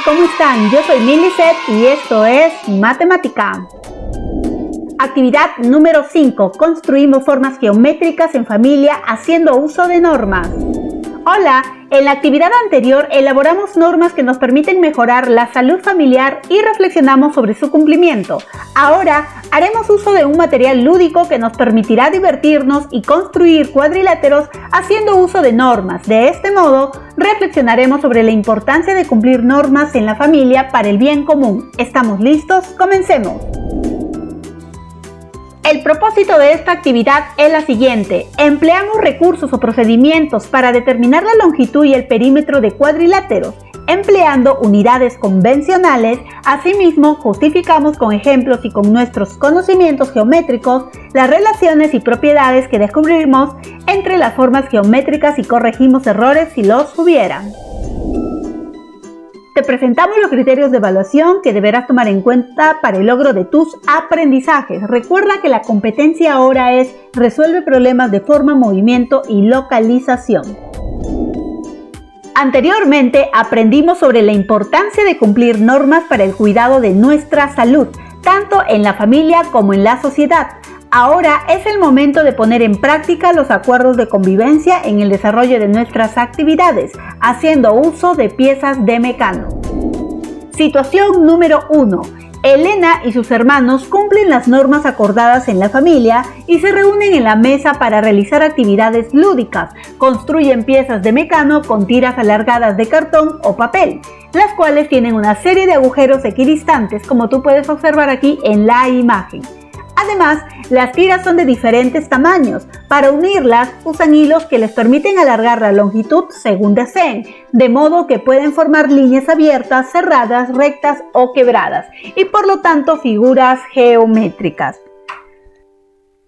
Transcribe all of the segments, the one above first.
¿cómo están? Yo soy Milicet y esto es Matemática. Actividad número 5. Construimos formas geométricas en familia haciendo uso de normas. Hola, en la actividad anterior elaboramos normas que nos permiten mejorar la salud familiar y reflexionamos sobre su cumplimiento. Ahora haremos uso de un material lúdico que nos permitirá divertirnos y construir cuadriláteros haciendo uso de normas. De este modo, reflexionaremos sobre la importancia de cumplir normas en la familia para el bien común. ¿Estamos listos? ¡Comencemos! El propósito de esta actividad es la siguiente. Empleamos recursos o procedimientos para determinar la longitud y el perímetro de cuadriláteros, empleando unidades convencionales. Asimismo, justificamos con ejemplos y con nuestros conocimientos geométricos las relaciones y propiedades que descubrimos entre las formas geométricas y corregimos errores si los hubieran. Te presentamos los criterios de evaluación que deberás tomar en cuenta para el logro de tus aprendizajes. Recuerda que la competencia ahora es resuelve problemas de forma, movimiento y localización. Anteriormente aprendimos sobre la importancia de cumplir normas para el cuidado de nuestra salud, tanto en la familia como en la sociedad. Ahora es el momento de poner en práctica los acuerdos de convivencia en el desarrollo de nuestras actividades, haciendo uso de piezas de mecano. Situación número 1. Elena y sus hermanos cumplen las normas acordadas en la familia y se reúnen en la mesa para realizar actividades lúdicas. Construyen piezas de mecano con tiras alargadas de cartón o papel, las cuales tienen una serie de agujeros equidistantes, como tú puedes observar aquí en la imagen. Además, las tiras son de diferentes tamaños. Para unirlas, usan hilos que les permiten alargar la longitud según deseen, de modo que pueden formar líneas abiertas, cerradas, rectas o quebradas, y por lo tanto figuras geométricas.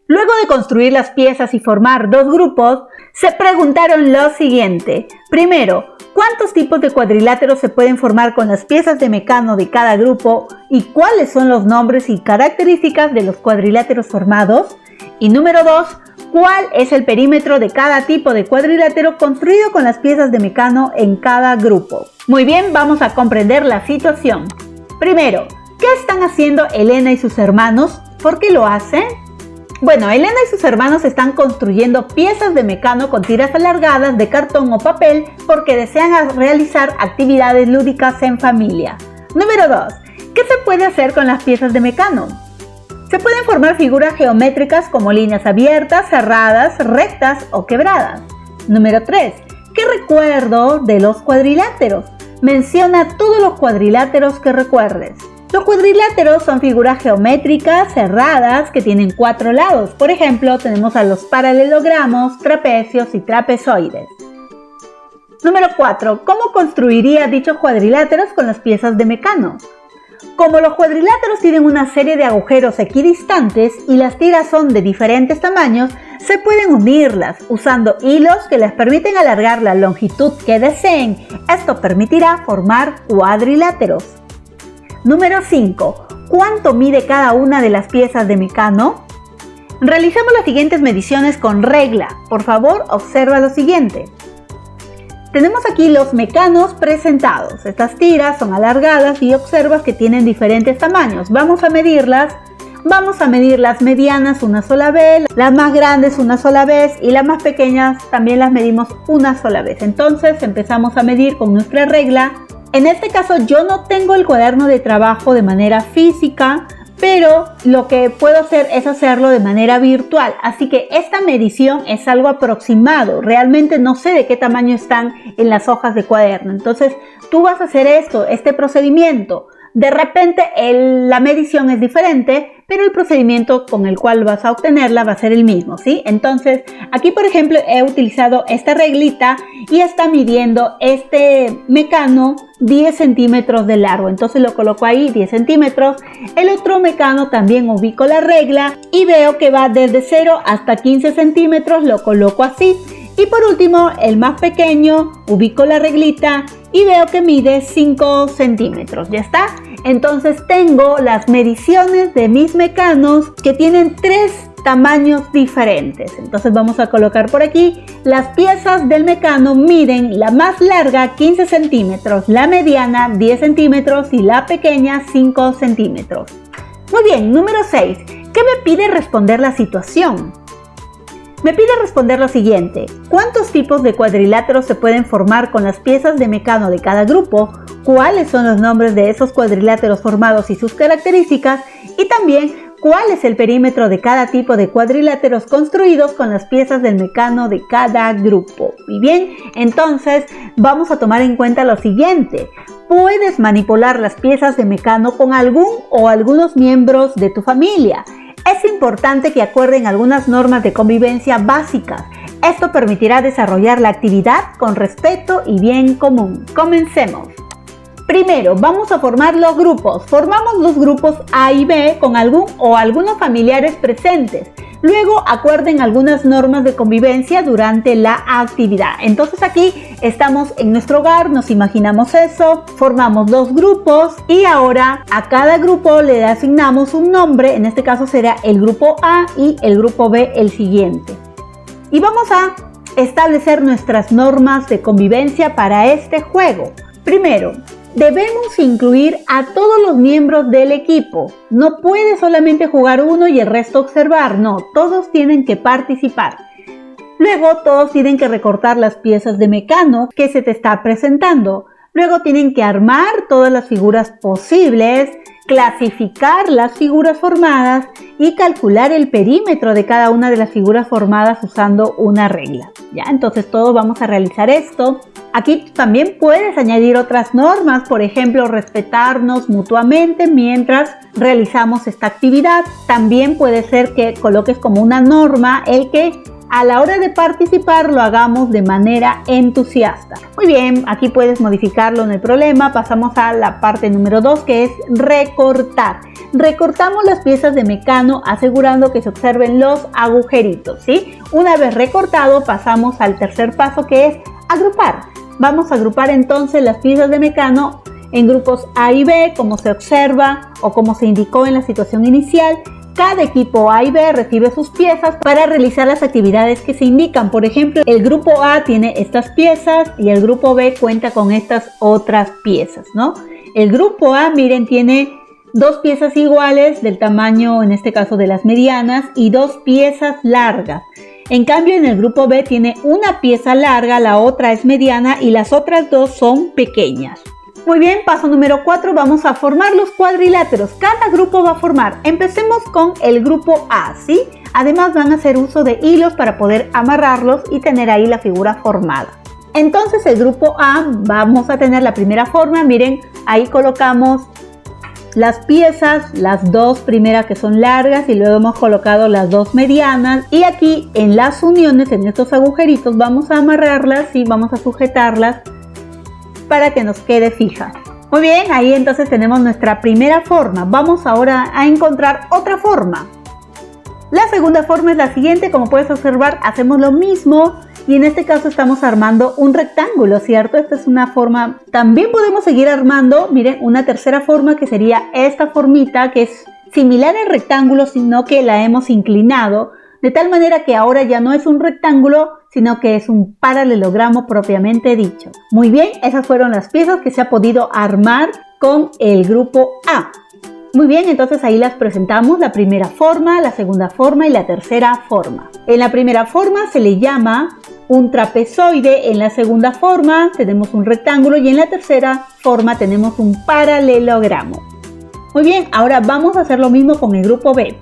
Luego de construir las piezas y formar dos grupos, se preguntaron lo siguiente. Primero, ¿cuántos tipos de cuadriláteros se pueden formar con las piezas de mecano de cada grupo y cuáles son los nombres y características de los cuadriláteros formados? Y número 2, ¿cuál es el perímetro de cada tipo de cuadrilátero construido con las piezas de mecano en cada grupo? Muy bien, vamos a comprender la situación. Primero, ¿qué están haciendo Elena y sus hermanos? ¿Por qué lo hacen? Bueno, Elena y sus hermanos están construyendo piezas de mecano con tiras alargadas de cartón o papel porque desean realizar actividades lúdicas en familia. Número 2. ¿Qué se puede hacer con las piezas de mecano? Se pueden formar figuras geométricas como líneas abiertas, cerradas, rectas o quebradas. Número 3. ¿Qué recuerdo de los cuadriláteros? Menciona todos los cuadriláteros que recuerdes. Los cuadriláteros son figuras geométricas cerradas que tienen 4 lados. Por ejemplo, tenemos a los paralelogramos, trapecios y trapezoides. Número 4. ¿Cómo construiría dichos cuadriláteros con las piezas de mecano? Como los cuadriláteros tienen una serie de agujeros equidistantes y las tiras son de diferentes tamaños, se pueden unirlas usando hilos que les permiten alargar la longitud que deseen. Esto permitirá formar cuadriláteros. Número 5. ¿Cuánto mide cada una de las piezas de mecano? Realicemos las siguientes mediciones con regla. Por favor, observa lo siguiente. Tenemos aquí los mecanos presentados. Estas tiras son alargadas y observas que tienen diferentes tamaños. Vamos a medirlas. Vamos a medir las medianas una sola vez, las más grandes una sola vez y las más pequeñas también las medimos una sola vez. Entonces empezamos a medir con nuestra regla. En este caso yo no tengo el cuaderno de trabajo de manera física, pero lo que puedo hacer es hacerlo de manera virtual. Así que esta medición es algo aproximado. Realmente no sé de qué tamaño están en las hojas de cuaderno. Entonces tú vas a hacer este procedimiento. De repente la medición es diferente, pero el procedimiento con el cual vas a obtenerla va a ser el mismo, ¿sí? Entonces, aquí por ejemplo he utilizado esta reglita y está midiendo este mecano 10 centímetros de largo. Entonces lo coloco ahí 10 centímetros. El otro mecano también ubico la regla y veo que va desde 0 hasta 15 centímetros, lo coloco así. Y por último, el más pequeño, ubico la reglita y veo que mide 5 centímetros. ¿Ya está? Entonces tengo las mediciones de mis mecanos que tienen 3 tamaños diferentes. Entonces vamos a colocar por aquí las piezas del mecano. Miden la más larga 15 centímetros, la mediana 10 centímetros y la pequeña 5 centímetros. Muy bien, número 6. ¿Qué me pide responder la situación? Me pide responder lo siguiente: ¿cuántos tipos de cuadriláteros se pueden formar con las piezas de mecano de cada grupo? ¿Cuáles son los nombres de esos cuadriláteros formados y sus características? Y también, ¿cuál es el perímetro de cada tipo de cuadriláteros construidos con las piezas del mecano de cada grupo? Muy bien, entonces vamos a tomar en cuenta lo siguiente. Puedes manipular las piezas de mecano con algún o algunos miembros de tu familia. Es importante que acuerden algunas normas de convivencia básicas. Esto permitirá desarrollar la actividad con respeto y bien común. Comencemos. Primero, vamos a formar los grupos. Formamos los grupos A y B con algún o algunos familiares presentes. Luego, acuerden algunas normas de convivencia durante la actividad. Entonces aquí estamos en nuestro hogar, nos imaginamos eso, formamos dos grupos y ahora a cada grupo le asignamos un nombre. En este caso será el grupo A y el grupo B el siguiente. Y vamos a establecer nuestras normas de convivencia para este juego. Primero, debemos incluir a todos los miembros del equipo. No puede solamente jugar uno y el resto observar. No, todos tienen que participar. Luego, todos tienen que recortar las piezas de mecano que se te está presentando. Luego tienen que armar todas las figuras posibles, clasificar las figuras formadas y calcular el perímetro de cada una de las figuras formadas usando una regla. ¿Ya? Entonces todos vamos a realizar esto. Aquí también puedes añadir otras normas, por ejemplo, respetarnos mutuamente mientras realizamos esta actividad. También puede ser que coloques como una norma el que a la hora de participar lo hagamos de manera entusiasta. Muy bien, aquí puedes modificarlo, no hay problema. Pasamos a la parte número 2, que es recortar. Recortamos las piezas de mecano asegurando que se observen los agujeritos, ¿sí? Una vez recortado, pasamos al tercer paso, que es agrupar. Vamos a agrupar entonces las piezas de mecano en grupos A y B, como se observa o como se indicó en la situación inicial. Cada equipo A y B recibe sus piezas para realizar las actividades que se indican. Por ejemplo, el grupo A tiene estas piezas y el grupo B cuenta con estas otras piezas, ¿no? El grupo A, miren, tiene dos piezas iguales del tamaño, en este caso de las medianas, y dos piezas largas. En cambio, en el grupo B tiene una pieza larga, la otra es mediana y las otras dos son pequeñas. Muy bien, paso número 4, vamos a formar los cuadriláteros. Cada grupo va a formar. Empecemos con el grupo A, ¿sí? Además van a hacer uso de hilos para poder amarrarlos y tener ahí la figura formada. Entonces el grupo A, vamos a tener la primera forma. Miren, ahí colocamos las piezas, las dos primeras que son largas y luego hemos colocado las dos medianas. Y aquí en las uniones, en estos agujeritos, vamos a amarrarlas y vamos a sujetarlas para que nos quede fija. Muy bien, ahí entonces tenemos nuestra primera forma. Vamos ahora a encontrar otra forma. La segunda forma es la siguiente. Como puedes observar, hacemos lo mismo y en este caso estamos armando un rectángulo, ¿cierto? Esta es una forma. También podemos seguir armando, miren, una tercera forma, que sería esta formita, que es similar al rectángulo, sino que la hemos inclinado de tal manera que ahora ya no es un rectángulo, sino que es un paralelogramo propiamente dicho. Muy bien, esas fueron las piezas que se ha podido armar con el grupo A. Muy bien, entonces ahí las presentamos, la primera forma, la segunda forma y la tercera forma. En la primera forma se le llama un trapezoide, en la segunda forma tenemos un rectángulo y en la tercera forma tenemos un paralelogramo. Muy bien, ahora vamos a hacer lo mismo con el grupo B.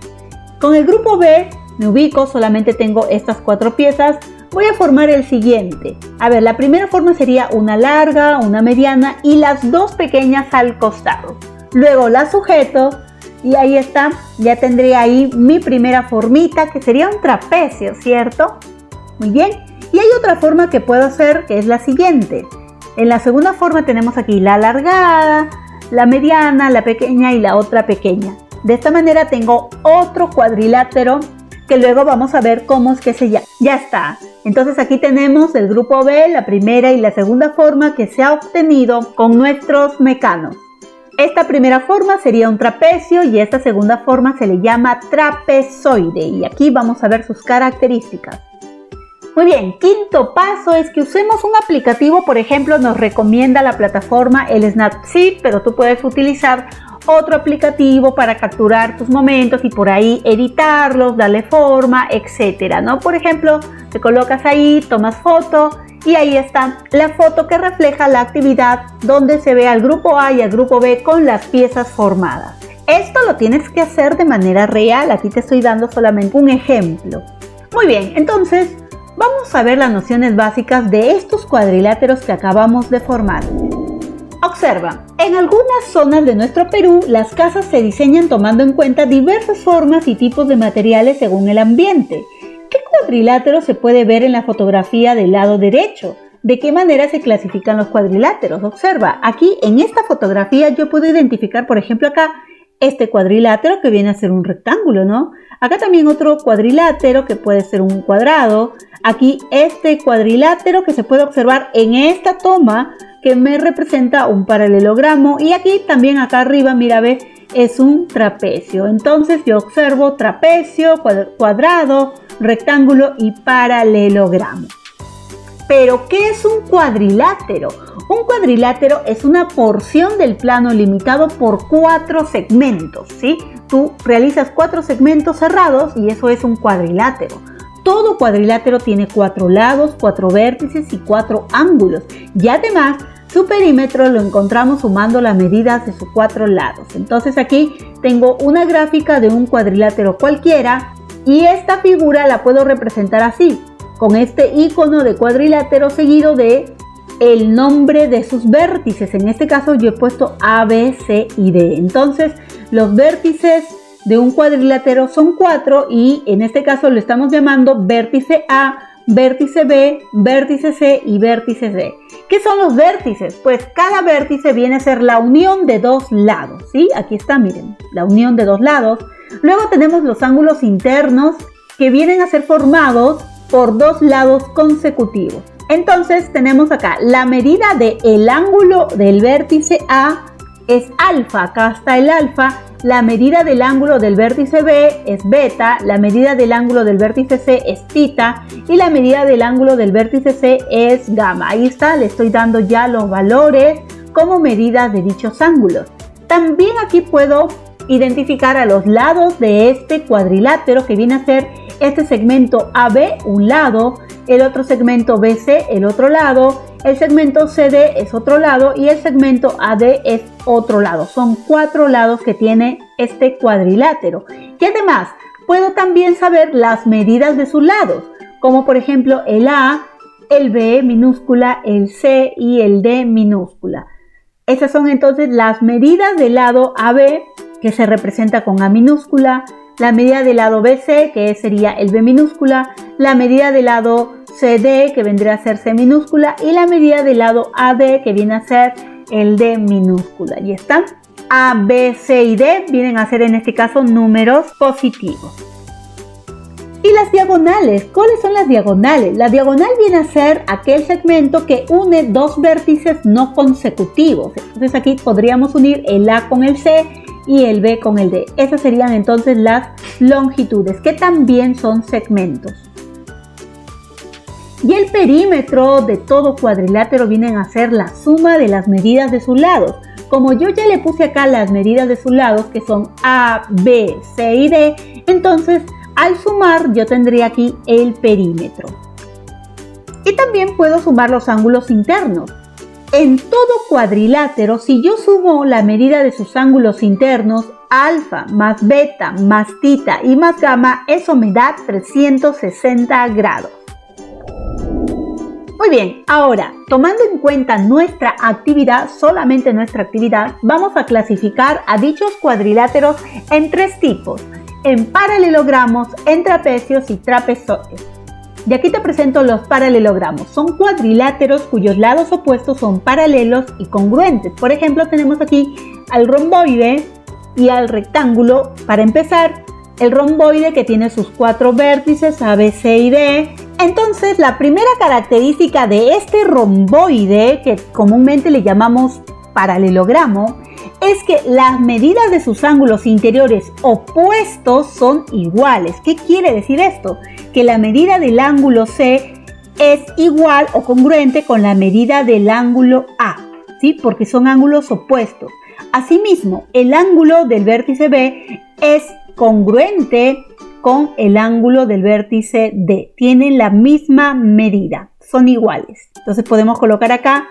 Con el grupo B me ubico, solamente tengo estas cuatro piezas. Voy a formar el siguiente. A ver, la primera forma sería una larga, una mediana y las dos pequeñas al costado. Luego la sujeto y ahí está, ya tendré ahí mi primera formita, que sería un trapecio, ¿cierto? Muy bien. Y hay otra forma que puedo hacer, que es la siguiente. En la segunda forma tenemos aquí la alargada, la mediana, la pequeña y la otra pequeña. De esta manera tengo otro cuadrilátero que luego vamos a ver cómo es que se llama. Ya está. Entonces aquí tenemos el grupo B, la primera y la segunda forma que se ha obtenido con nuestros mecanos. Esta primera forma sería un trapecio y esta segunda forma se le llama trapezoide. Y aquí vamos a ver sus características. Muy bien, quinto paso es que usemos un aplicativo. Por ejemplo, nos recomienda la plataforma el Snapseed, pero tú puedes utilizar otro aplicativo para capturar tus momentos y por ahí editarlos, darle forma, etcétera, ¿no? Por ejemplo, te colocas ahí, tomas foto y ahí está la foto que refleja la actividad donde se ve al grupo A y al grupo B con las piezas formadas. Esto lo tienes que hacer de manera real. Aquí te estoy dando solamente un ejemplo. Muy bien, entonces vamos a ver las nociones básicas de estos cuadriláteros que acabamos de formar. Observa, en algunas zonas de nuestro Perú, las casas se diseñan tomando en cuenta diversas formas y tipos de materiales según el ambiente. ¿Qué cuadrilátero se puede ver en la fotografía del lado derecho? ¿De qué manera se clasifican los cuadriláteros? Observa, aquí en esta fotografía yo puedo identificar, por ejemplo, acá este cuadrilátero que viene a ser un rectángulo, ¿no? Acá también otro cuadrilátero que puede ser un cuadrado. Aquí este cuadrilátero que se puede observar en esta toma que me representa un paralelogramo. Y aquí también acá arriba, mira, ve, es un trapecio. Entonces yo observo trapecio, cuadrado, rectángulo y paralelogramo. Pero, ¿qué es un cuadrilátero? Un cuadrilátero es una porción del plano limitado por 4 segmentos, ¿sí? Tú realizas 4 segmentos cerrados y eso es un cuadrilátero. Todo cuadrilátero tiene 4 lados, 4 vértices y 4 ángulos. Y además, su perímetro lo encontramos sumando las medidas de sus 4 lados. Entonces aquí tengo una gráfica de un cuadrilátero cualquiera y esta figura la puedo representar así, con este icono de cuadrilátero seguido de el nombre de sus vértices. En este caso yo he puesto A, B, C y D. Entonces los vértices de un cuadrilátero son 4 y en este caso lo estamos llamando vértice A, vértice B, vértice C y vértice D. ¿Qué son los vértices? Pues cada vértice viene a ser la unión de 2 lados, ¿sí? Aquí está, miren, la unión de 2 lados. Luego tenemos los ángulos internos que vienen a ser formados por 2 lados consecutivos. Entonces tenemos acá la medida del ángulo del vértice A es alfa, acá está el alfa. La medida del ángulo del vértice B es beta, la medida del ángulo del vértice C es tita y la medida del ángulo del vértice C es gamma. Ahí está, le estoy dando ya los valores como medidas de dichos ángulos. También aquí puedo identificar a los lados de este cuadrilátero que viene a ser este segmento AB, un lado, el otro segmento BC, el otro lado, el segmento CD es otro lado y el segmento AD es otro lado. Son 4 lados que tiene este cuadrilátero. Y además puedo también saber las medidas de sus lados, como por ejemplo el A, el B minúscula, el C y el D minúscula. Esas son entonces las medidas del lado AB, que se representa con A minúscula, la medida del lado BC, que sería el B minúscula, la medida del lado CD, que vendría a ser C minúscula, y la medida del lado AD, que viene a ser el D minúscula. Y están A, B, C y D vienen a ser en este caso números positivos. Y las diagonales, ¿cuáles son las diagonales? La diagonal viene a ser aquel segmento que une 2 vértices no consecutivos. Entonces aquí podríamos unir el A con el C y el B con el D. Esas serían entonces las longitudes, que también son segmentos. Y el perímetro de todo cuadrilátero vienen a ser la suma de las medidas de sus lados. Como yo ya le puse acá las medidas de sus lados, que son A, B, C y D, entonces al sumar yo tendría aquí el perímetro. Y también puedo sumar los ángulos internos. En todo cuadrilátero, si yo sumo la medida de sus ángulos internos, alfa más beta más tita y más gamma, eso me da 360 grados. Muy bien, ahora, tomando en cuenta nuestra actividad, solamente nuestra actividad, vamos a clasificar a dichos cuadriláteros en 3 tipos, en paralelogramos, en trapecios y trapezoides. Y aquí te presento los paralelogramos. Son cuadriláteros cuyos lados opuestos son paralelos y congruentes. Por ejemplo, tenemos aquí al romboide y al rectángulo. Para empezar, el romboide que tiene sus 4 vértices A, B, C y D. Entonces, la primera característica de este romboide, que comúnmente le llamamos paralelogramo, es que las medidas de sus ángulos interiores opuestos son iguales. ¿Qué quiere decir esto? Que la medida del ángulo C es igual o congruente con la medida del ángulo A, ¿sí? Porque son ángulos opuestos. Asimismo, el ángulo del vértice B es congruente con el ángulo del vértice D. Tienen la misma medida, son iguales. Entonces podemos colocar acá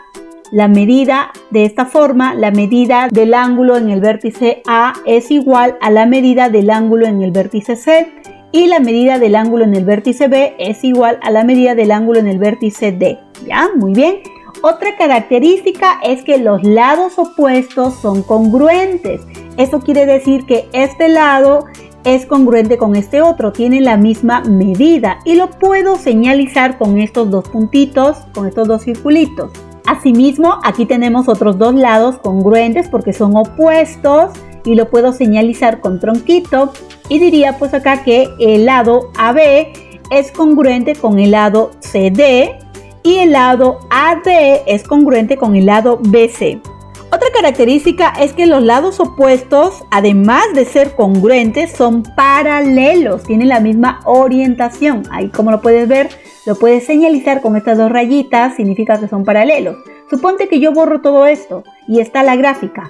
la medida de esta forma. La medida del ángulo en el vértice A es igual a la medida del ángulo en el vértice C, y la medida del ángulo en el vértice B es igual a la medida del ángulo en el vértice D. ¿Ya? Muy bien. Otra característica es que los lados opuestos son congruentes. Eso quiere decir que este lado es congruente con este otro, tienen la misma medida, y lo puedo señalizar con estos dos puntitos, con estos dos circulitos. Asimismo, aquí tenemos otros dos lados congruentes porque son opuestos, y lo puedo señalizar con tronquito, y diría pues acá que el lado AB es congruente con el lado CD y el lado AD es congruente con el lado BC. Otra característica es que los lados opuestos, además de ser congruentes, son paralelos, tienen la misma orientación. Ahí, como lo puedes ver, lo puedes señalizar con estas dos rayitas, significa que son paralelos. Suponte que yo borro todo esto y está la gráfica.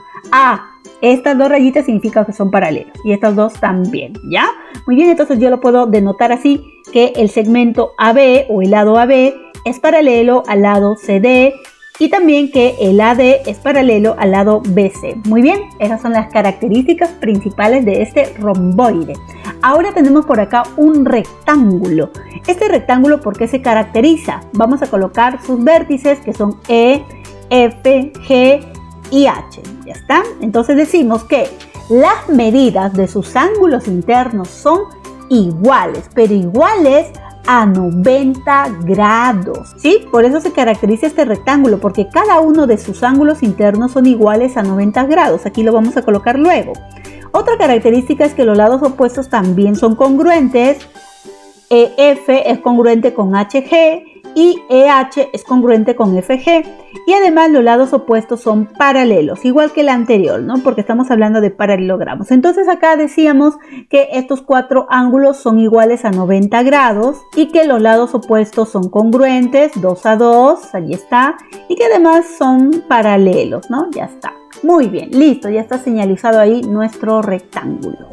Estas dos rayitas significan que son paralelos, y estas dos también, ¿ya? Muy bien, entonces yo lo puedo denotar así, que el segmento AB o el lado AB es paralelo al lado CD, y también que el AD es paralelo al lado BC. Muy bien, esas son las características principales de este romboide. Ahora tenemos por acá un rectángulo. Este rectángulo, ¿por qué se caracteriza? Vamos a colocar sus vértices, que son E, F, G y H. ¿Ya está? Entonces decimos que las medidas de sus ángulos internos son iguales, pero iguales a 90 grados, ¿sí? Por eso se caracteriza este rectángulo, porque cada uno de sus ángulos internos son iguales a 90 grados. Aquí lo vamos a colocar luego. Otra característica es que los lados opuestos también son congruentes. EF es congruente con HG y EH es congruente con FG, y además los lados opuestos son paralelos, igual que el anterior, ¿no? Porque estamos hablando de paralelogramos. Entonces acá decíamos que estos cuatro ángulos son iguales a 90 grados y que los lados opuestos son congruentes, 2 a 2, ahí está, y que además son paralelos, ¿no? Ya está. Muy bien, listo, ya está señalizado ahí nuestro rectángulo.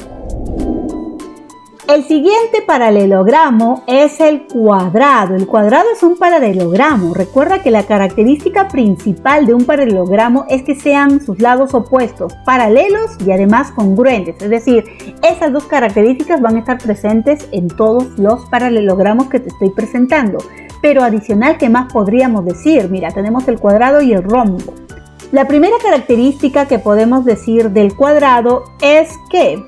El siguiente paralelogramo es el cuadrado. El cuadrado es un paralelogramo. Recuerda que la característica principal de un paralelogramo es que sean sus lados opuestos paralelos y además congruentes. Es decir, esas dos características van a estar presentes en todos los paralelogramos que te estoy presentando. Pero adicional, ¿qué más podríamos decir? Mira, tenemos el cuadrado y el rombo. La primera característica que podemos decir del cuadrado es que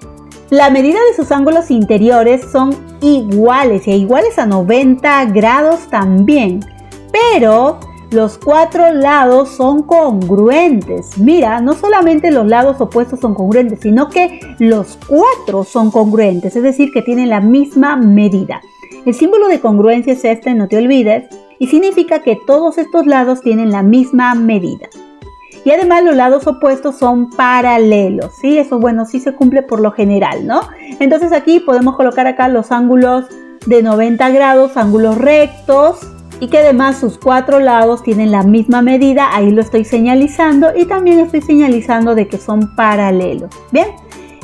la medida de sus ángulos interiores son iguales, y iguales a 90 grados también, pero los cuatro lados son congruentes. Mira, no solamente los lados opuestos son congruentes, sino que los cuatro son congruentes, es decir, que tienen la misma medida. El símbolo de congruencia es este, no te olvides, y significa que todos estos lados tienen la misma medida. Y además los lados opuestos son paralelos, ¿sí? Eso, bueno, sí se cumple por lo general, ¿no? Entonces aquí podemos colocar acá los ángulos de 90 grados, ángulos rectos, y que además sus cuatro lados tienen la misma medida. Ahí lo estoy señalizando, y también estoy señalizando de que son paralelos. Bien,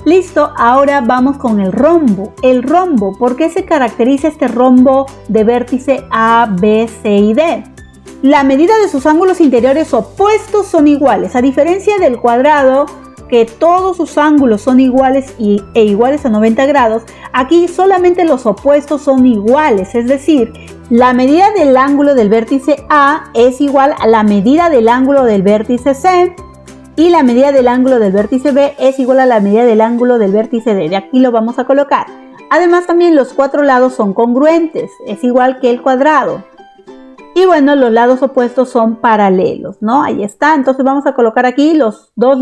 listo. Ahora vamos con el rombo. El rombo, ¿por qué se caracteriza este rombo de vértice A, B, C y D? La medida de sus ángulos interiores opuestos son iguales, a diferencia del cuadrado, que todos sus ángulos son iguales e iguales a 90 grados. Aquí solamente los opuestos son iguales, es decir, la medida del ángulo del vértice A es igual a la medida del ángulo del vértice C, y la medida del ángulo del vértice B es igual a la medida del ángulo del vértice D. De aquí lo vamos a colocar. Además, también los cuatro lados son congruentes, es igual que el cuadrado. Y bueno, los lados opuestos son paralelos, ¿no? Ahí está. Entonces vamos a colocar aquí los dos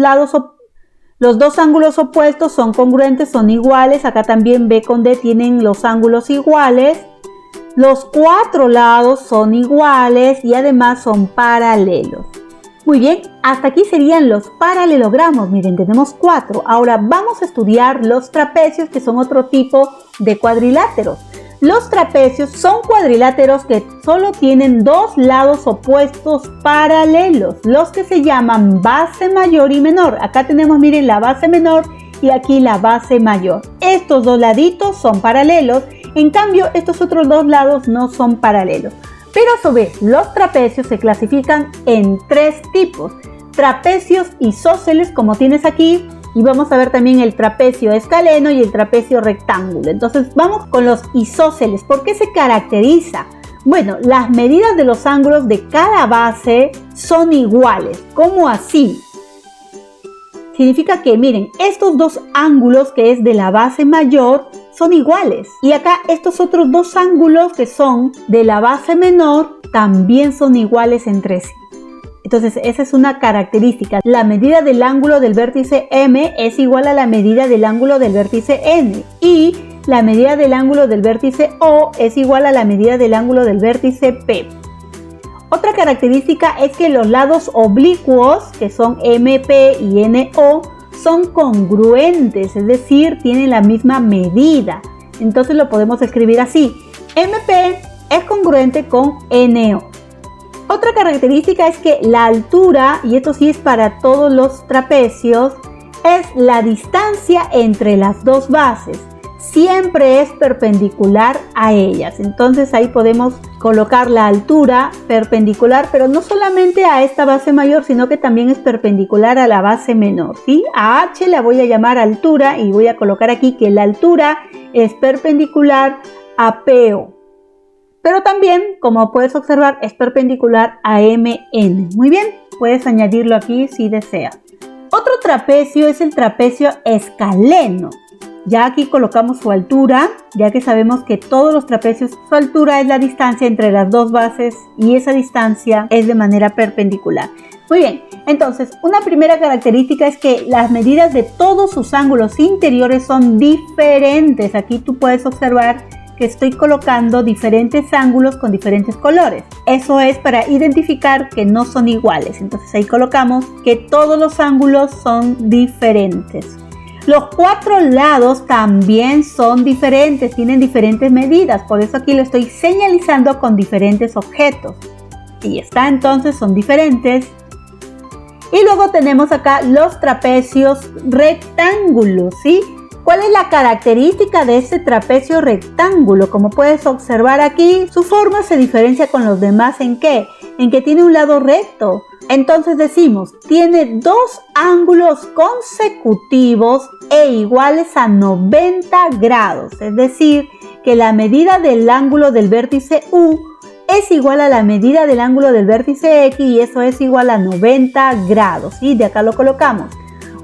ángulos opuestos son congruentes, son iguales. Acá también B con D tienen los ángulos iguales. Los cuatro lados son iguales y además son paralelos. Muy bien, hasta aquí serían los paralelogramos. Miren, tenemos 4. Ahora vamos a estudiar los trapecios, que son otro tipo de cuadriláteros. Los trapecios son cuadriláteros que solo tienen dos lados opuestos paralelos, los que se llaman base mayor y menor. Acá tenemos, miren, la base menor y aquí la base mayor. Estos dos laditos son paralelos, en cambio estos otros dos lados no son paralelos. Pero a su vez, los trapecios se clasifican en 3 tipos. Trapecios isósceles, como tienes aquí, y vamos a ver también el trapecio escaleno y el trapecio rectángulo. Entonces vamos con los isósceles. ¿Por qué se caracteriza? Bueno, las medidas de los ángulos de cada base son iguales. ¿Cómo así? Significa que, miren, estos dos ángulos que es de la base mayor son iguales. Y acá estos otros dos ángulos que son de la base menor también son iguales entre sí. Entonces esa es una característica. La medida del ángulo del vértice M es igual a la medida del ángulo del vértice N. Y la medida del ángulo del vértice O es igual a la medida del ángulo del vértice P. Otra característica es que los lados oblicuos, que son MP y NO, son congruentes, es decir, tienen la misma medida. Entonces lo podemos escribir así: MP es congruente con NO. Otra característica es que la altura, y esto sí es para todos los trapecios, es la distancia entre las dos bases. Siempre es perpendicular a ellas. Entonces ahí podemos colocar la altura perpendicular, pero no solamente a esta base mayor, sino que también es perpendicular a la base menor, ¿sí? A H la voy a llamar altura y voy a colocar aquí que la altura es perpendicular a PO. Pero también, como puedes observar, es perpendicular a MN. Muy bien, puedes añadirlo aquí si deseas. Otro trapecio es el trapecio escaleno. Ya aquí colocamos su altura, ya que sabemos que todos los trapecios, su altura es la distancia entre las dos bases y esa distancia es de manera perpendicular. Muy bien, entonces una primera característica es que las medidas de todos sus ángulos interiores son diferentes. Aquí tú puedes observar que estoy colocando diferentes ángulos con diferentes colores. Eso es para identificar que no son iguales. Entonces ahí colocamos que todos los ángulos son diferentes. Los 4 lados también son diferentes, tienen diferentes medidas, por eso aquí lo estoy señalizando con diferentes objetos. Y está, entonces son diferentes. Y luego tenemos acá los trapecios rectángulos, ¿sí? ¿Cuál es la característica de este trapecio rectángulo? Como puedes observar aquí, su forma se diferencia con los demás ¿en qué? En que tiene un lado recto. Entonces decimos, tiene dos ángulos consecutivos e iguales a 90 grados. Es decir, que la medida del ángulo del vértice U es igual a la medida del ángulo del vértice X y eso es igual a 90 grados. Y de acá lo colocamos.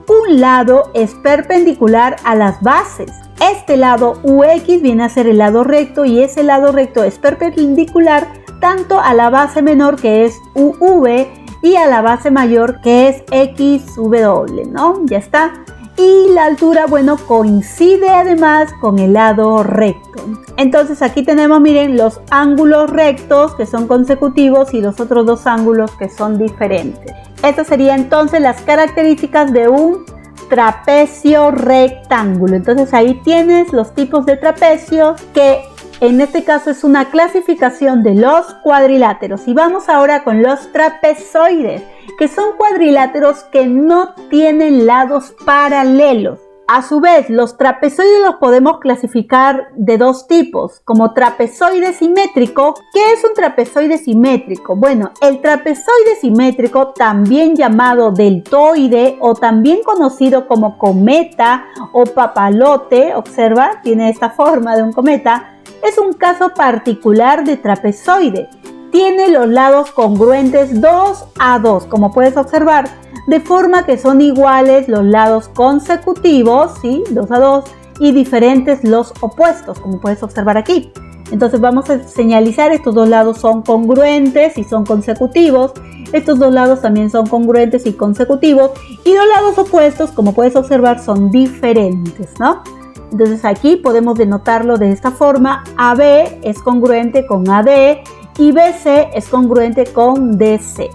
Un lado es perpendicular a las bases. Este lado UX viene a ser el lado recto y ese lado recto es perpendicular tanto a la base menor que es UV y a la base mayor que es XW, ¿no? Ya está. Y la altura, bueno, coincide además con el lado recto. Entonces aquí tenemos, miren, los ángulos rectos que son consecutivos y los otros dos ángulos que son diferentes. Estas serían entonces las características de un trapecio rectángulo. Entonces ahí tienes los tipos de trapecios, que en este caso es una clasificación de los cuadriláteros. Y vamos ahora con los trapezoides, que son cuadriláteros que no tienen lados paralelos. A su vez, los trapezoides los podemos clasificar de dos tipos, como trapezoide simétrico. ¿Qué es un trapezoide simétrico? Bueno, el trapezoide simétrico, también llamado deltoide o también conocido como cometa o papalote, observa, tiene esta forma de un cometa, es un caso particular de trapezoide. Tiene los lados congruentes 2 a 2, como puedes observar, de forma que son iguales los lados consecutivos, ¿sí? 2 a 2, y diferentes los opuestos, como puedes observar aquí. Entonces vamos a señalizar, estos dos lados son congruentes y son consecutivos, estos dos lados también son congruentes y consecutivos, y los lados opuestos, como puedes observar, son diferentes, ¿no? Entonces aquí podemos denotarlo de esta forma: AB es congruente con AD y BC es congruente con DC.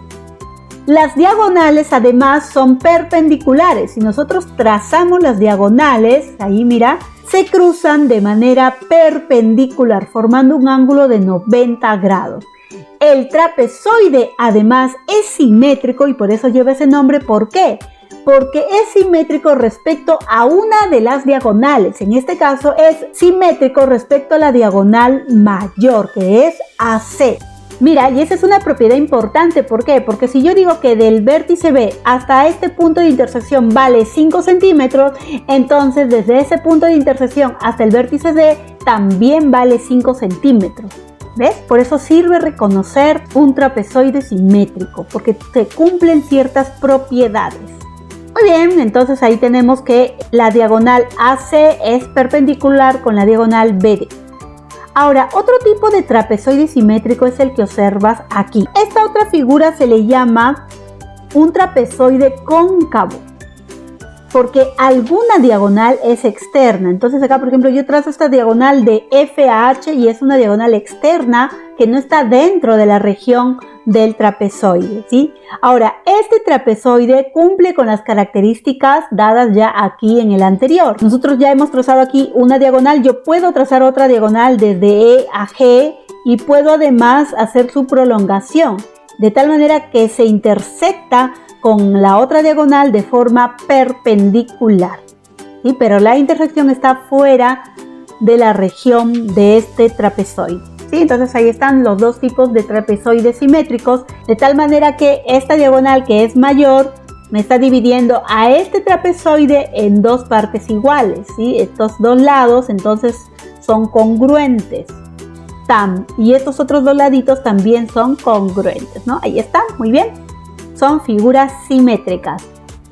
Las diagonales además son perpendiculares. Si nosotros trazamos las diagonales, ahí mira, se cruzan de manera perpendicular, formando un ángulo de 90 grados. El trapezoide además es simétrico y por eso lleva ese nombre. ¿Por qué? Porque es simétrico respecto a una de las diagonales. En este caso es simétrico respecto a la diagonal mayor, que es AC. Mira, y esa es una propiedad importante. ¿Por qué? Porque si yo digo que del vértice B hasta este punto de intersección vale 5 centímetros, entonces desde ese punto de intersección hasta el vértice D también vale 5 centímetros. ¿Ves? Por eso sirve reconocer un trapezoide simétrico, porque se cumplen ciertas propiedades. Muy bien, entonces ahí tenemos que la diagonal AC es perpendicular con la diagonal BD. Ahora, otro tipo de trapezoide simétrico es el que observas aquí. Esta otra figura se le llama un trapezoide cóncavo, porque alguna diagonal es externa. Entonces acá, por ejemplo, yo trazo esta diagonal de F a H y es una diagonal externa que no está dentro de la región del trapezoide, ¿sí? Ahora, este trapezoide cumple con las características dadas ya aquí en el anterior. Nosotros ya hemos trazado aquí una diagonal. Yo puedo trazar otra diagonal desde E a G y puedo además hacer su prolongación, de tal manera que se intersecta con la otra diagonal de forma perpendicular, ¿sí? Pero la intersección está fuera de la región de este trapezoide, ¿sí? Entonces ahí están los dos tipos de trapezoides simétricos, de tal manera que esta diagonal que es mayor me está dividiendo a este trapezoide en dos partes iguales, ¿sí? Estos dos lados entonces son congruentes. Y estos otros dos laditos también son congruentes, ¿no? Ahí está, muy bien. Son figuras simétricas.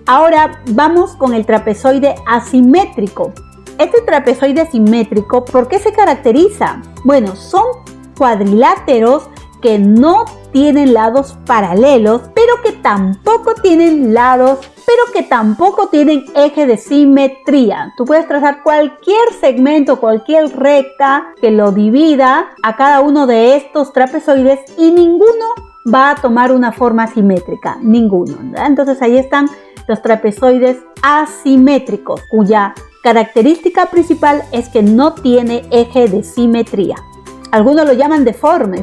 Ahora vamos con el trapezoide asimétrico. Este trapezoide simétrico, ¿por qué se caracteriza? Bueno, son cuadriláteros que no tienen lados paralelos, pero que tampoco tienen eje de simetría. Tú puedes trazar cualquier segmento, cualquier recta que lo divida a cada uno de estos trapezoides y ninguno va a tomar una forma simétrica, ninguno, ¿verdad? Entonces ahí están los trapezoides asimétricos, cuya característica principal es que no tiene eje de simetría. Algunos lo llaman deformes.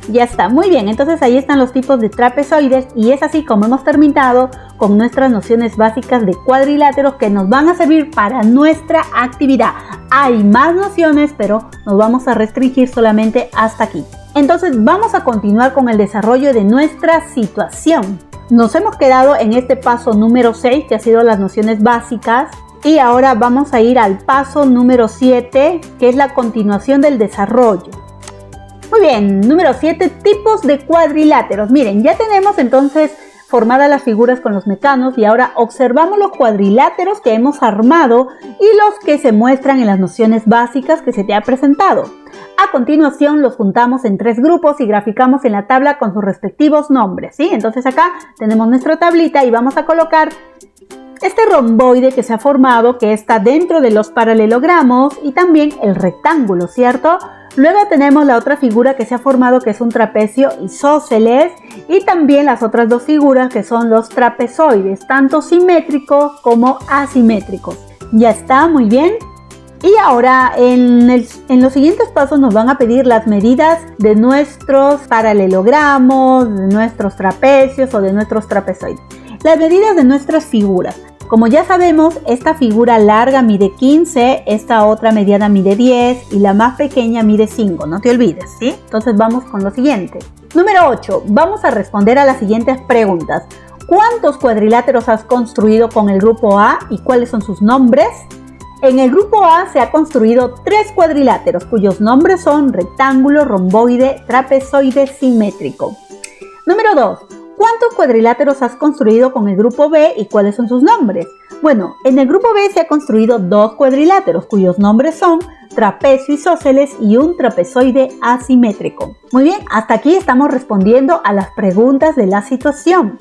Ya está, muy bien. Entonces ahí están los tipos de trapezoides y es así como hemos terminado con nuestras nociones básicas de cuadriláteros que nos van a servir para nuestra actividad. Hay más nociones, pero nos vamos a restringir solamente hasta aquí. Entonces vamos a continuar con el desarrollo de nuestra situación. Nos hemos quedado en este paso número 6, que ha sido las nociones básicas. Y ahora vamos a ir al paso número 7, que es la continuación del desarrollo. Muy bien, número 7, tipos de cuadriláteros. Miren, ya tenemos entonces formadas las figuras con los mecanos y ahora observamos los cuadriláteros que hemos armado y los que se muestran en las nociones básicas que se te ha presentado. A continuación los juntamos en 3 grupos y graficamos en la tabla con sus respectivos nombres, ¿sí? Entonces acá tenemos nuestra tablita y vamos a colocar este romboide que se ha formado, que está dentro de los paralelogramos, y también el rectángulo, ¿cierto? Luego tenemos la otra figura que se ha formado, que es un trapecio isósceles, y también las otras dos figuras que son los trapezoides, tanto simétricos como asimétricos. Ya está, muy bien. Y ahora en los siguientes pasos nos van a pedir las medidas de nuestros paralelogramos, de nuestros trapecios o de nuestros trapezoides. Las medidas de nuestras figuras. Como ya sabemos, esta figura larga mide 15, esta otra mediana mide 10 y la más pequeña mide 5, no te olvides, ¿sí? Entonces vamos con lo siguiente. Número 8, vamos a responder a las siguientes preguntas. ¿Cuántos cuadriláteros has construido con el grupo A y cuáles son sus nombres? En el grupo A se ha construido 3 cuadriláteros cuyos nombres son rectángulo, romboide, trapezoide simétrico. Número 2. ¿Cuántos cuadriláteros has construido con el grupo B y cuáles son sus nombres? Bueno, en el grupo B se ha construido 2 cuadriláteros cuyos nombres son trapecio isósceles y un trapezoide asimétrico. Muy bien, hasta aquí estamos respondiendo a las preguntas de la situación.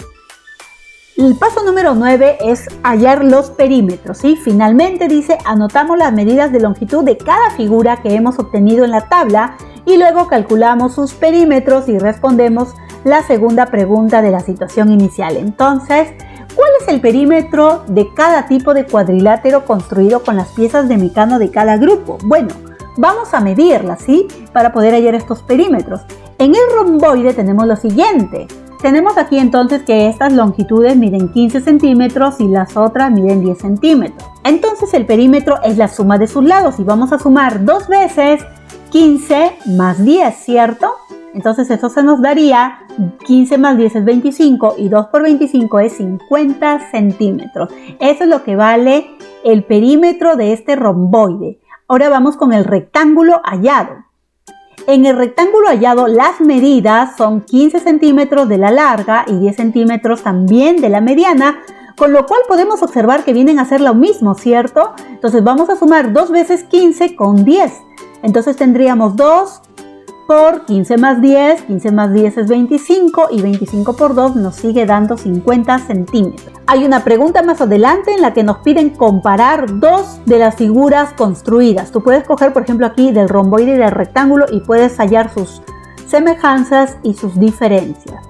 El paso número 9 es hallar los perímetros, ¿sí? Finalmente dice, anotamos las medidas de longitud de cada figura que hemos obtenido en la tabla y luego calculamos sus perímetros y respondemos la segunda pregunta de la situación inicial. Entonces, ¿cuál es el perímetro de cada tipo de cuadrilátero construido con las piezas de mecano de cada grupo? Bueno, vamos a medirlas, ¿sí? Para poder hallar estos perímetros. En el romboide tenemos lo siguiente. Tenemos aquí entonces que estas longitudes miden 15 centímetros y las otras miden 10 centímetros. Entonces el perímetro es la suma de sus lados y vamos a sumar 2 veces 15 más 10, ¿cierto? Entonces eso se nos daría 15 más 10 es 25 y 2 por 25 es 50 centímetros. Eso es lo que vale el perímetro de este romboide. Ahora vamos con el rectángulo hallado. En el rectángulo hallado las medidas son 15 centímetros de la larga y 10 centímetros también de la mediana, con lo cual podemos observar que vienen a ser lo mismo, ¿cierto? Entonces vamos a sumar 2 veces 15 con 10. Entonces tendríamos 2 por 15 más 10 es 25 y 25 por 2 nos sigue dando 50 centímetros. Hay una pregunta más adelante en la que nos piden comparar dos de las figuras construidas. Tú puedes coger, por ejemplo, aquí del romboide y del rectángulo y puedes hallar sus semejanzas y sus diferencias.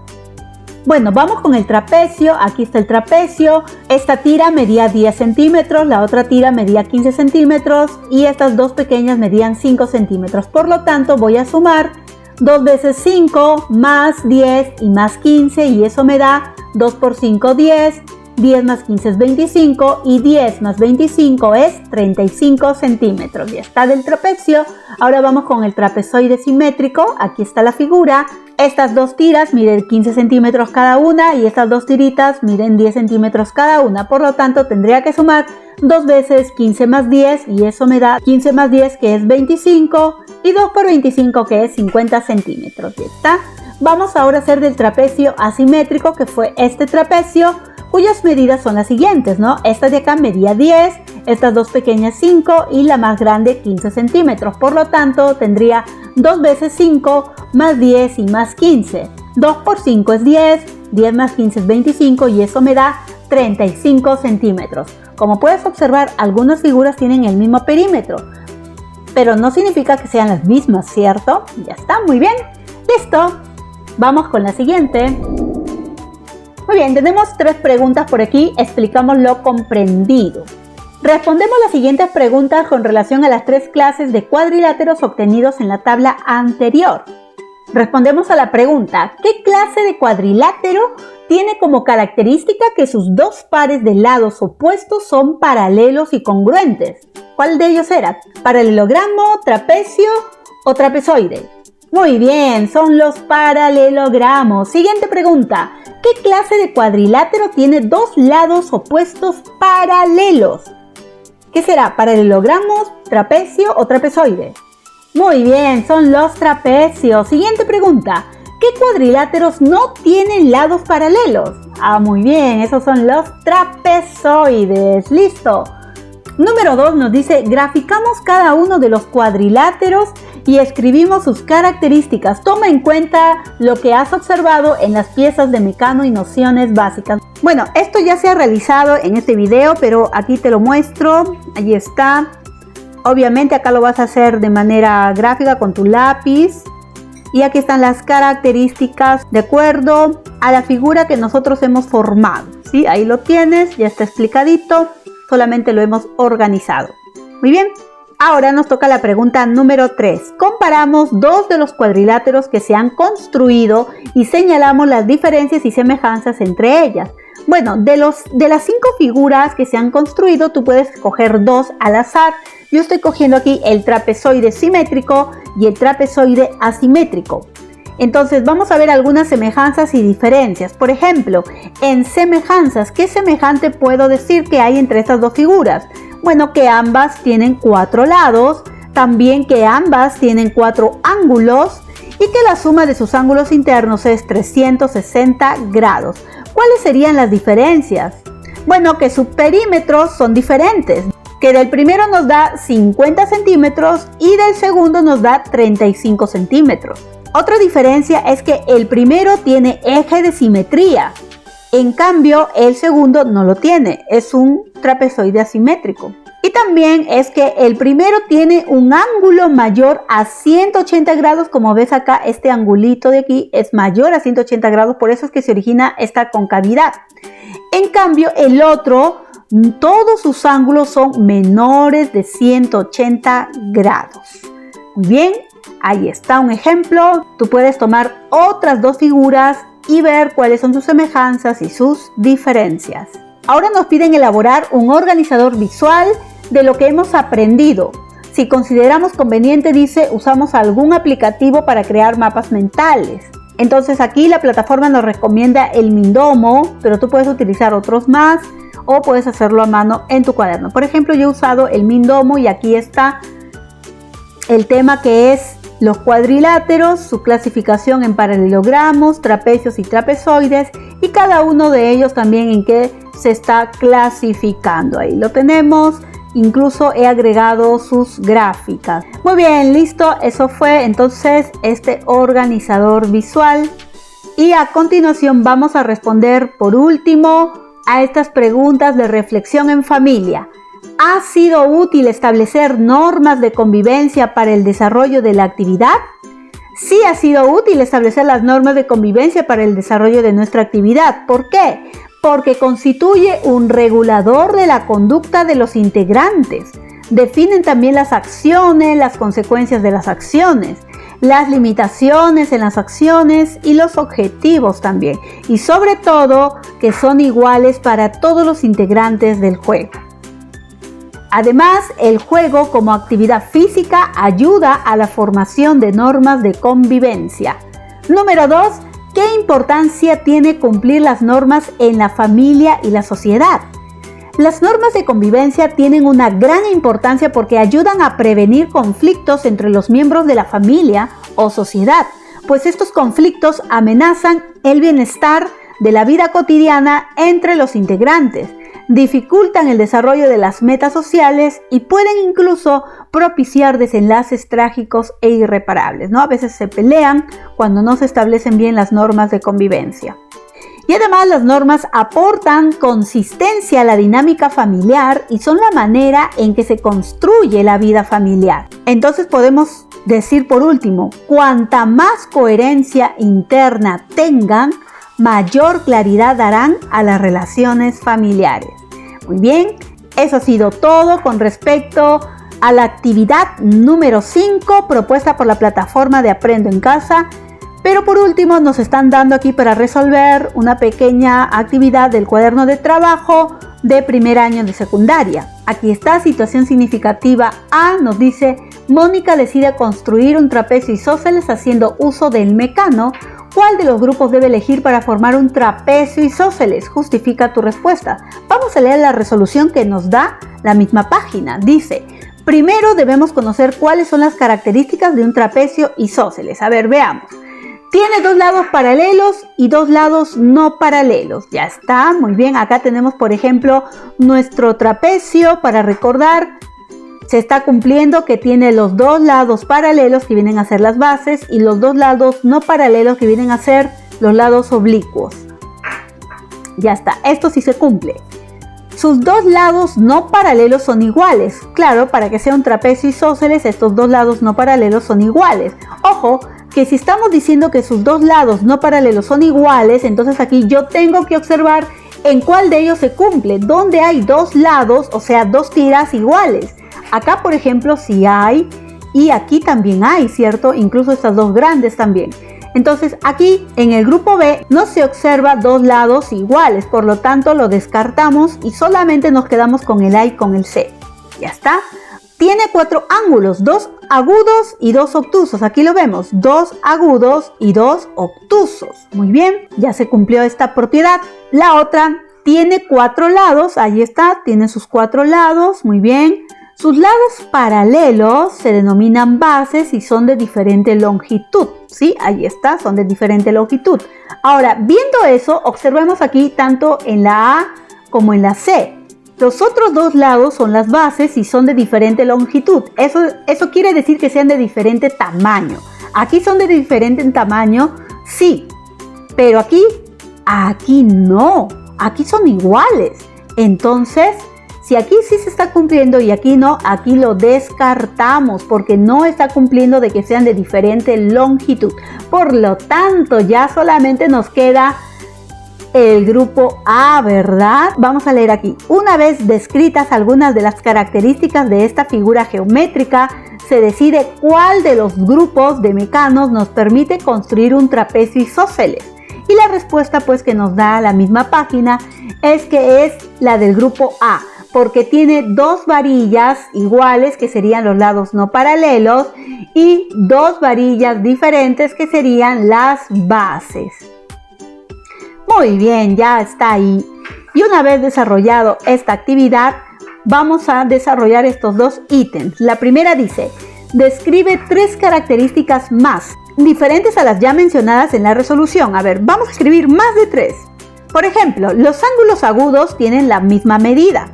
Bueno, vamos con el trapecio. Aquí está el trapecio. Esta tira medía 10 centímetros, la otra tira medía 15 centímetros y estas dos pequeñas medían 5 centímetros. Por lo tanto, voy a sumar 2 veces 5 más 10 y más 15 y eso me da 2 por 5, 10. 10 más 15 es 25 y 10 más 25 es 35 centímetros. Ya está del trapecio. Ahora vamos con el trapezoide simétrico. Aquí está la figura. Estas dos tiras miden 15 centímetros cada una y estas dos tiritas miden 10 centímetros cada una. Por lo tanto, tendría que sumar 2 veces 15 más 10 y eso me da 15 más 10 que es 25 y 2 por 25 que es 50 centímetros. Ya está. Vamos ahora a hacer del trapecio asimétrico, que fue este trapecio, cuyas medidas son las siguientes, ¿no? Esta de acá medía 10, estas dos pequeñas 5 y la más grande 15 centímetros. Por lo tanto, tendría 2 veces 5 más 10 y más 15. 2 por 5 es 10, 10 más 15 es 25 y eso me da 35 centímetros. Como puedes observar, algunas figuras tienen el mismo perímetro, pero no significa que sean las mismas, ¿cierto? Ya está, muy bien. Listo. Vamos con la siguiente. Muy bien, tenemos 3 preguntas por aquí, explicamos lo comprendido. Respondemos las siguientes preguntas con relación a las 3 clases de cuadriláteros obtenidos en la tabla anterior. Respondemos a la pregunta, ¿qué clase de cuadrilátero tiene como característica que sus dos pares de lados opuestos son paralelos y congruentes? ¿Cuál de ellos era? ¿Paralelogramo, trapecio o trapezoide? Muy bien, son los paralelogramos. Siguiente pregunta. ¿Qué clase de cuadrilátero tiene dos lados opuestos paralelos? ¿Qué será? ¿Paralelogramos, trapecio o trapezoide? Muy bien, son los trapecios. Siguiente pregunta. ¿Qué cuadriláteros no tienen lados paralelos? Muy bien, esos son los trapezoides. Listo. Número 2 nos dice, graficamos cada uno de los cuadriláteros y escribimos sus características. Toma en cuenta lo que has observado en las piezas de mecano y nociones básicas. Bueno, esto ya se ha realizado en este video, pero aquí te lo muestro. Allí está. Obviamente acá lo vas a hacer de manera gráfica con tu lápiz. Y aquí están las características de acuerdo a la figura que nosotros hemos formado. ¿Sí? Ahí lo tienes, ya está explicadito. Solamente lo hemos organizado. Muy bien. Ahora nos toca la pregunta número 3. Comparamos dos de los cuadriláteros que se han construido y señalamos las diferencias y semejanzas entre ellas. Bueno, de las 5 figuras que se han construido, tú puedes escoger 2 al azar. Yo estoy cogiendo aquí el trapezoide simétrico y el trapezoide asimétrico. Entonces vamos a ver algunas semejanzas y diferencias. Por ejemplo, en semejanzas, ¿qué semejante puedo decir que hay entre estas dos figuras? Bueno, que ambas tienen 4 lados, también que ambas tienen 4 ángulos y que la suma de sus ángulos internos es 360 grados. ¿Cuáles serían las diferencias? Bueno, que sus perímetros son diferentes, que del primero nos da 50 centímetros y del segundo nos da 35 centímetros. Otra diferencia es que el primero tiene eje de simetría, en cambio el segundo no lo tiene, es un trapezoide asimétrico. Y también es que el primero tiene un ángulo mayor a 180 grados, como ves acá, este angulito de aquí es mayor a 180 grados, por eso es que se origina esta concavidad. En cambio, el otro, todos sus ángulos son menores de 180 grados. Muy bien, ahí está un ejemplo. Tú puedes tomar otras dos figuras y ver cuáles son sus semejanzas y sus diferencias. Ahora nos piden elaborar un organizador visual de lo que hemos aprendido. Si consideramos conveniente, dice, usamos algún aplicativo para crear mapas mentales. Entonces aquí la plataforma nos recomienda el Mindomo, pero tú puedes utilizar otros más o puedes hacerlo a mano en tu cuaderno. Por ejemplo, yo he usado el Mindomo y aquí está el tema que es los cuadriláteros, su clasificación en paralelogramos, trapecios y trapezoides y cada uno de ellos también en qué se está clasificando. Ahí lo tenemos, incluso he agregado sus gráficas. Muy bien, listo, eso fue entonces este organizador visual. Y a continuación vamos a responder por último a estas preguntas de reflexión en familia. ¿Ha sido útil establecer normas de convivencia para el desarrollo de la actividad? Sí ha sido útil establecer las normas de convivencia para el desarrollo de nuestra actividad. ¿Por qué? Porque constituye un regulador de la conducta de los integrantes. Definen también las acciones, las consecuencias de las acciones, las limitaciones en las acciones y los objetivos también. Y sobre todo, que son iguales para todos los integrantes del juego. Además, el juego como actividad física ayuda a la formación de normas de convivencia. Número 2. ¿Qué importancia tiene cumplir las normas en la familia y la sociedad? Las normas de convivencia tienen una gran importancia porque ayudan a prevenir conflictos entre los miembros de la familia o sociedad, pues estos conflictos amenazan el bienestar de la vida cotidiana entre los integrantes, dificultan el desarrollo de las metas sociales y pueden incluso propiciar desenlaces trágicos e irreparables, ¿no? A veces se pelean cuando no se establecen bien las normas de convivencia. Y además las normas aportan consistencia a la dinámica familiar y son la manera en que se construye la vida familiar. Entonces podemos decir por último, cuanta más coherencia interna tengan, mayor claridad darán a las relaciones familiares. Muy bien, eso ha sido todo con respecto a la actividad número 5 propuesta por la plataforma de Aprendo en Casa. Pero por último nos están dando aquí para resolver una pequeña actividad del cuaderno de trabajo de primer año de secundaria. Aquí está, situación significativa A, nos dice, Mónica decide construir un trapecio isósceles haciendo uso del mecano. ¿Cuál de los grupos debe elegir para formar un trapecio isósceles? Justifica tu respuesta. Vamos a leer la resolución que nos da la misma página. Dice, primero debemos conocer cuáles son las características de un trapecio isósceles. A ver, veamos. Tiene dos lados paralelos y dos lados no paralelos. Ya está, muy bien. Acá tenemos, por ejemplo, nuestro trapecio. Para recordar, se está cumpliendo que tiene los dos lados paralelos que vienen a ser las bases y los dos lados no paralelos que vienen a ser los lados oblicuos. Ya está, esto sí se cumple. Sus dos lados no paralelos son iguales. Claro, para que sea un trapecio isósceles, estos dos lados no paralelos son iguales. Ojo, que si estamos diciendo que sus dos lados no paralelos son iguales, entonces aquí yo tengo que observar en cuál de ellos se cumple. Donde hay dos lados, o sea, dos tiras iguales. Acá, por ejemplo, sí hay y aquí también hay, ¿cierto? Incluso estas dos grandes también. Entonces aquí en el grupo B no se observa dos lados iguales, por lo tanto lo descartamos y solamente nos quedamos con el A y con el C. Ya está. Tiene cuatro ángulos, dos agudos y dos obtusos. Aquí lo vemos, dos agudos y dos obtusos. Muy bien, ya se cumplió esta propiedad. La otra tiene cuatro lados, ahí está, tiene sus cuatro lados, muy bien. Sus lados paralelos se denominan bases y son de diferente longitud, ¿sí? Ahí está, son de diferente longitud. Ahora, viendo eso, observemos aquí tanto en la A como en la C. Los otros dos lados son las bases y son de diferente longitud. Eso quiere decir que sean de diferente tamaño. Aquí son de diferente tamaño, sí, pero aquí no. Aquí son iguales. Entonces, Si aquí sí se está cumpliendo y aquí no, aquí lo descartamos porque no está cumpliendo de que sean de diferente longitud. Por lo tanto, ya solamente nos queda el grupo A, ¿verdad? Vamos a leer aquí. Una vez descritas algunas de las características de esta figura geométrica, se decide cuál de los grupos de mecanos nos permite construir un trapecio isósceles. Y la respuesta pues que nos da la misma página es que es la del grupo A, porque tiene dos varillas iguales que serían los lados no paralelos y dos varillas diferentes que serían las bases. Muy bien, ya está ahí. Y una vez desarrollado esta actividad, vamos a desarrollar estos dos ítems. La primera dice, describe 3 características más, diferentes a las ya mencionadas en la resolución. A ver, vamos a escribir más de 3. Por ejemplo, los ángulos agudos tienen la misma medida.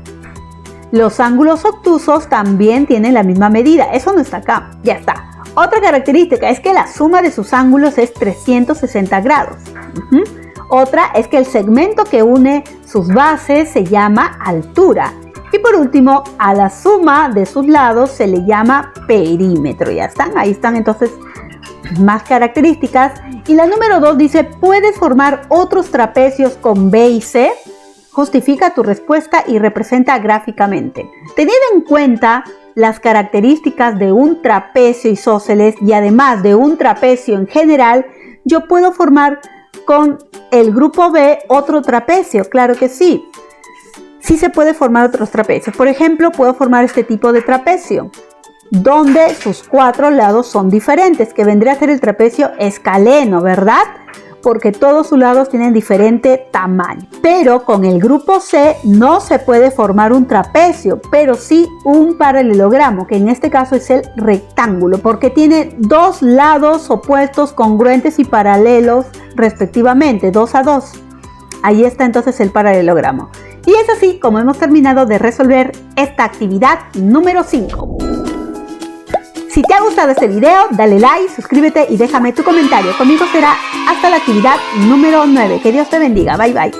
Los ángulos obtusos también tienen la misma medida. Eso no está acá, ya está. Otra característica es que la suma de sus ángulos es 360 grados. Otra es que el segmento que une sus bases se llama altura. Y por último, a la suma de sus lados se le llama perímetro. Ya están, ahí están entonces más características. Y la número 2 dice, ¿puedes formar otros trapecios con B y C? Justifica tu respuesta y representa gráficamente. Teniendo en cuenta las características de un trapecio isósceles y además de un trapecio en general, yo puedo formar con el grupo B otro trapecio. Claro que sí. Sí se puede formar otros trapecios. Por ejemplo, puedo formar este tipo de trapecio, donde sus 4 lados son diferentes, que vendría a ser el trapecio escaleno, ¿verdad? Porque todos sus lados tienen diferente tamaño. Pero con el grupo C no se puede formar un trapecio, pero sí un paralelogramo, que en este caso es el rectángulo, porque tiene 2 lados opuestos congruentes y paralelos respectivamente, 2 a 2. Ahí está entonces el paralelogramo. Y es así como hemos terminado de resolver esta actividad número 5. Si te ha gustado este video, dale like, suscríbete y déjame tu comentario. Conmigo será hasta la actividad número 9. Que Dios te bendiga. Bye bye.